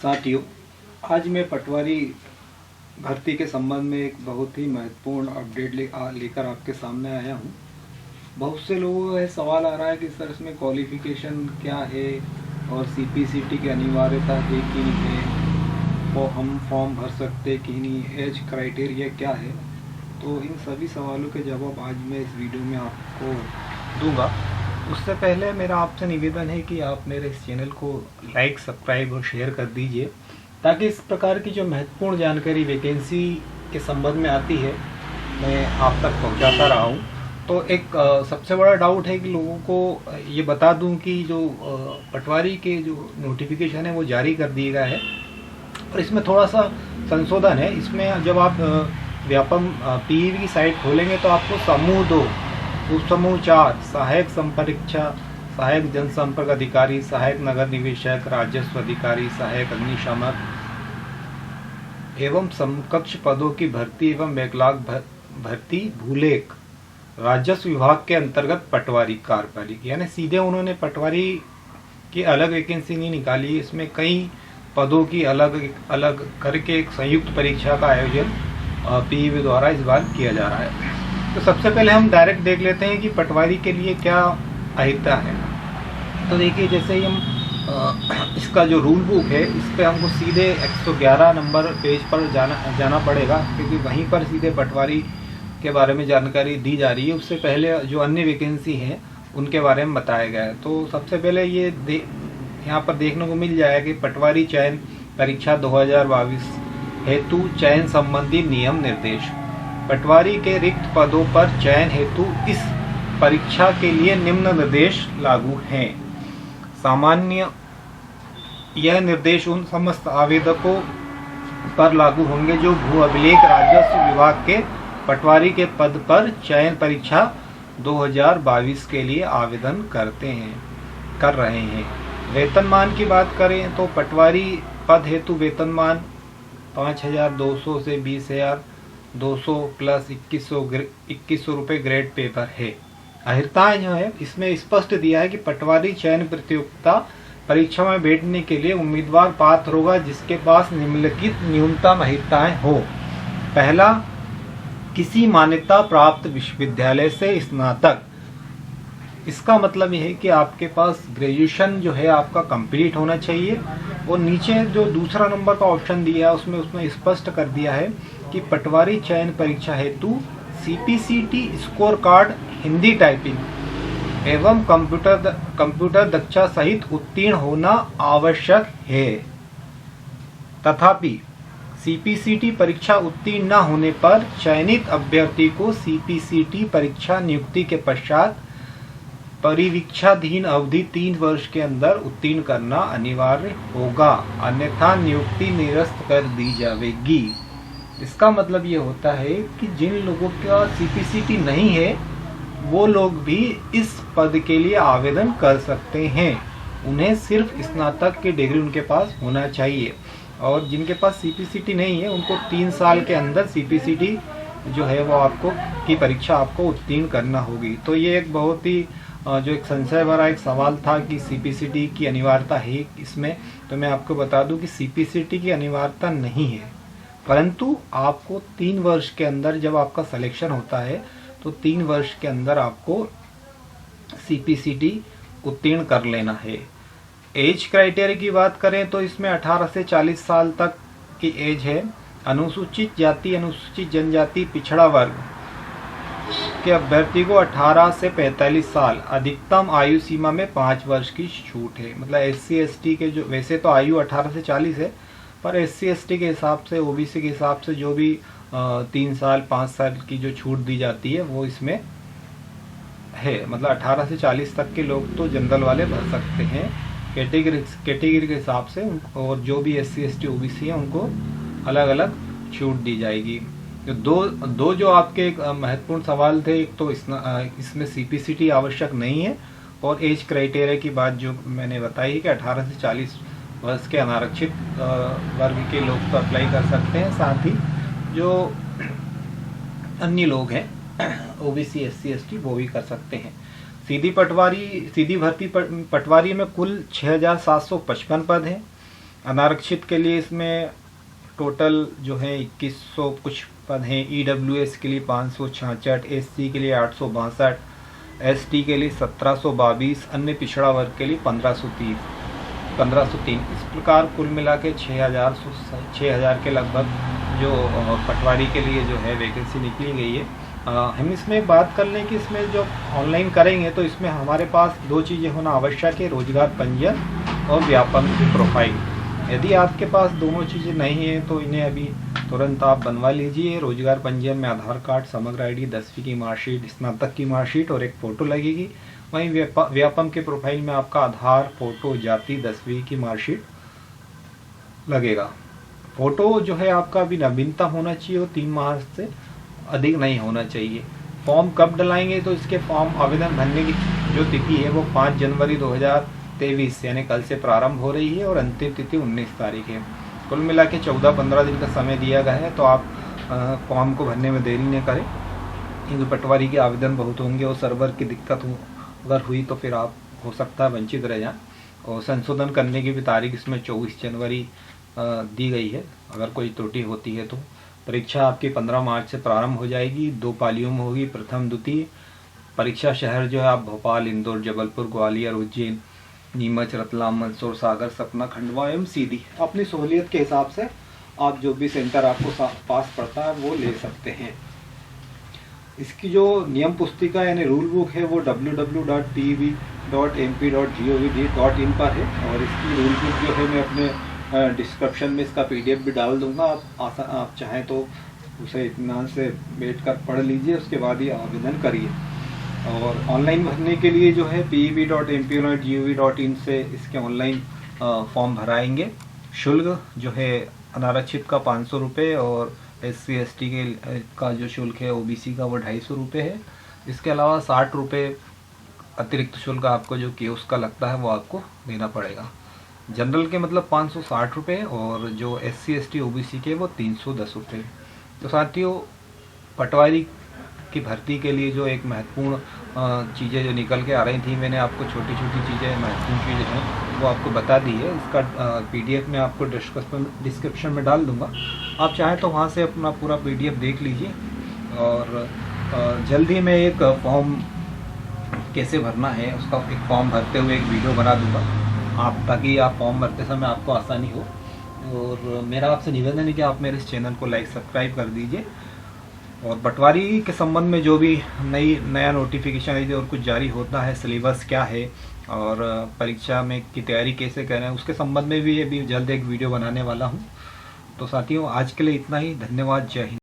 साथियों, आज मैं पटवारी भर्ती के संबंध में एक बहुत ही महत्वपूर्ण अपडेट लेकर आपके सामने आया हूँ। बहुत से लोगों का सवाल आ रहा है कि सर इसमें क्वालिफ़िकेशन क्या है और सीपीसीटी की अनिवार्यता है कि नहीं है, और हम फॉर्म भर सकते कि नहीं, एज क्राइटेरिया क्या है। तो इन सभी सवालों के जवाब आज मैं इस वीडियो में आपको दूंगा। उससे पहले मेरा आपसे निवेदन है कि आप मेरे इस चैनल को लाइक, सब्सक्राइब और शेयर कर दीजिए, ताकि इस प्रकार की जो महत्वपूर्ण जानकारी वैकेंसी के संबंध में आती है मैं आप तक पहुंचाता रहा हूं। तो एक सबसे बड़ा डाउट है कि लोगों को ये बता दूं कि जो पटवारी के जो नोटिफिकेशन है वो जारी कर दिया गया है, और इसमें थोड़ा सा संशोधन है। इसमें जब आप व्यापम पीईवी की साइट खोलेंगे तो आपको समूह 2, उप समूह 4 सहायक संपरीक्षा, सहायक जनसंपर्क अधिकारी, सहायक नगर निवेशक, राजस्व अधिकारी, सहायक अग्निशामक एवं समकक्ष पदों की भर्ती एवं बैकलॉग भर्ती भूलेख राजस्व विभाग के अंतर्गत पटवारी कार्यपालिका, यानी सीधे उन्होंने पटवारी की अलग वैकेंसी नहीं निकाली। इसमें कई पदों की अलग अलग करके एक संयुक्त परीक्षा का आयोजन पीईवी द्वारा इस बार किया जा रहा है। तो सबसे पहले हम डायरेक्ट देख लेते हैं कि पटवारी के लिए क्या अहिता है। तो देखिए, जैसे ही हम इसका जो रूल बुक है इस पर हमको सीधे 111 नंबर पेज पर जाना पड़ेगा, क्योंकि वहीं पर सीधे पटवारी के बारे में जानकारी दी जा रही है। उससे पहले जो अन्य वैकेंसी हैं उनके बारे में बताया गया है। तो सबसे पहले ये यहाँ पर देखने को मिल जाएगा कि पटवारी चयन परीक्षा 2022 हेतु चयन संबंधी नियम निर्देश। पटवारी के रिक्त पदों पर चयन हेतु इस परीक्षा के लिए निम्न निर्देश लागू हैं। सामान्य यह निर्देश उन समस्त आवेदकों पर लागू होंगे जो भू अभिलेख राजस्व विभाग के पटवारी के पद पर चयन परीक्षा 2022 के लिए आवेदन कर रहे हैं। वेतनमान की बात करें तो पटवारी पद हेतु वेतनमान 5,200 से 20,200 प्लस 2100 रुपये ग्रेड पेपर है। अहिर्ताएं जो है इसमें स्पष्ट दिया है कि पटवारी चयन प्रतियोगिता परीक्षा में बैठने के लिए उम्मीदवार पात्र होगा जिसके पास निम्नलिखित न्यूनतम अहिर्ताएं हो। पहला, किसी मान्यता प्राप्त विश्वविद्यालय से स्नातक। इसका मतलब यह है कि आपके पास ग्रेजुएशन जो है आपका कंप्लीट होना चाहिए। और नीचे जो दूसरा नंबर का ऑप्शन दिया है उसमें स्पष्ट कर दिया है कि पटवारी चयन परीक्षा हेतु CPCT score card Hindi typing एवं कंप्यूटर दक्षता सहित उत्तीर्ण होना आवश्यक है। तथापि सीपीसीटी परीक्षा उत्तीर्ण न होने पर चयनित अभ्यर्थी को सीपीसीटी परीक्षा नियुक्ति के पश्चात परिवीक्षाधीन अवधि 3 वर्ष के अंदर उत्तीर्ण करना अनिवार्य होगा, अन्यथा नियुक्ति निरस्त कर दी जाएगी। इसका मतलब ये होता है कि जिन लोगों का सीपीसीटी नहीं है वो लोग भी इस पद के लिए आवेदन कर सकते हैं। उन्हें सिर्फ स्नातक की डिग्री उनके पास होना चाहिए, और जिनके पास सीपीसीटी नहीं है उनको 3 साल के अंदर सीपीसीटी जो है वो की परीक्षा आपको उत्तीर्ण करना होगी। तो ये एक बहुत ही जो एक संशय भरा एक सवाल था कि सीपीसीटी की अनिवार्यता है इसमें। तो मैं आपको बता दूं कि सीपीसीटी की अनिवार्यता नहीं है, परंतु आपको 3 वर्ष के अंदर जब आपका सिलेक्शन होता है तो 3 वर्ष के अंदर आपको सीपीसीटी उत्तीर्ण कर लेना है। एज क्राइटेरिया की बात करें तो इसमें 18 से 40 साल तक की एज है। अनुसूचित जाति, अनुसूचित जनजाति, पिछड़ा वर्ग के अभ्यर्थी को 18 से 45 साल, अधिकतम आयु सीमा में 5 वर्ष की छूट है। मतलब SC ST के जो वैसे तो आयु 18 से 40 है, पर SC ST के हिसाब से, OBC के हिसाब से जो भी 3 साल 5 साल की जो छूट दी जाती है वो इसमें है। मतलब 18 से 40 तक के लोग तो जनरल वाले भर सकते हैं कैटेगरी के हिसाब से, और जो भी SC ST OBC है उनको अलग अलग छूट दी जाएगी। दो जो आपके महत्वपूर्ण सवाल थे, एक तो इसमें सीपीसीटी आवश्यक नहीं है, और एज क्राइटेरिया की बात जो मैंने बताई है कि 18 से 40 वर्ष के अनारक्षित वर्ग के लोग तो अप्लाई कर सकते हैं, साथ ही जो अन्य लोग हैं OBC SC ST वो भी कर सकते हैं। सीधी भर्ती पटवारी में कुल 6,755 पद हैं। अनारक्षित के लिए इसमें टोटल जो है 2100 कुछ पद हैं। EWS के लिए 566, SC के लिए 862, ST के लिए 1722, अन्य पिछड़ा वर्ग के लिए 1503। इस प्रकार कुल मिला के 6000 के लगभग जो पटवारी के लिए जो है वैकेंसी निकली गई है। हम इसमें बात कर लें कि इसमें जो ऑनलाइन करेंगे तो इसमें हमारे पास 2 चीज़ें होना आवश्यक है, रोजगार पंजीयन और व्यापम की प्रोफाइल। यदि आपके पास दोनों चीज़ें नहीं हैं तो इन्हें अभी तुरंत आप बनवा लीजिए। रोजगार पंजीयन में आधार कार्ड, समग्र ID, 10वीं की मार्कशीट, स्नातक की मार्कशीट और एक फ़ोटो लगेगी। वहीं व्यापम के प्रोफाइल में आपका आधार, फोटो, जाति, 10वीं की मार्कशीट लगेगा। फ़ोटो जो है आपका अभी नवीनतम होना चाहिए, वो 3 माह से अधिक नहीं होना चाहिए। फॉर्म कब डलाएंगे तो इसके फॉर्म आवेदन भरने की जो तिथि है वो 5 जनवरी 2023 यानी कल से प्रारंभ हो रही है और अंतिम तिथि 19 तारीख है। कुल मिला के 14-15 दिन का समय दिया गया है, तो आप फॉर्म को भरने में देरी न करें, क्योंकि पटवारी के आवेदन बहुत होंगे और सर्वर की दिक्कत अगर हुई तो फिर आप हो सकता है वंचित रह जाएं। और संशोधन करने की भी तारीख इसमें 24 जनवरी दी गई है। अगर कोई त्रुटि होती है तो परीक्षा आपकी 15 मार्च से प्रारंभ हो जाएगी। 2 पालियों में होगी, प्रथम द्वितीय। परीक्षा शहर जो है आप भोपाल, इंदौर, जबलपुर, ग्वालियर, उज्जैन, नीमच, रतलाम, मंदसौर, सागर, सतना, खंडवा एवं सीधी। अपनी सहूलियत के हिसाब से आप जो भी सेंटर आपको पास पड़ता है वो ले सकते हैं। इसकी जो नियम पुस्तिका यानी रूल बुक है वो www.tv.mp.gov.in पर है और इसकी रूल बुक जो है मैं अपने डिस्क्रिप्शन में इसका PDF भी डाल दूंगा। आप चाहें तो उसे इत्मीनान से बैठकर पढ़ लीजिए, उसके बाद ही आवेदन करिए। और ऑनलाइन भरने के लिए जो है peb.mp.gov.in से इसके ऑनलाइन फॉर्म भराएंगे। शुल्क जो है अनारक्षित का 500 रुपये और SC ST का जो शुल्क है OBC का वो 250 रुपये है। इसके अलावा 60 रुपये अतिरिक्त शुल्क आपको जो कियोस्क का लगता है वो आपको देना पड़ेगा। जनरल के मतलब 560 रुपये और जो SC ST OBC के वो 310 रुपये। तो साथियों, पटवारी की भर्ती के लिए जो एक महत्वपूर्ण चीज़ें जो निकल के आ रही थी, मैंने आपको छोटी छोटी चीज़ें, महत्वपूर्ण चीज़ें हैं वो आपको बता दी है। इसका PDF मैं आपको डिस्क्रिप्शन में डाल दूंगा। आप चाहें तो वहाँ से अपना पूरा PDF देख लीजिए। और जल्द ही मैं एक फॉर्म कैसे भरना है उसका एक फॉर्म भरते हुए एक वीडियो बना दूंगा ताकि आप फॉर्म भरते समय आपको आसानी हो। और मेरा आपसे निवेदन है कि आप मेरे इस चैनल को लाइक सब्सक्राइब कर दीजिए। और पटवारी के संबंध में जो भी नया नोटिफिकेशन है और कुछ जारी होता है, सिलेबस क्या है और परीक्षा में की तैयारी कैसे करें, उसके संबंध में भी अभी जल्द एक वीडियो बनाने वाला हूं। तो साथियों, आज के लिए इतना ही। धन्यवाद। जय हिंद।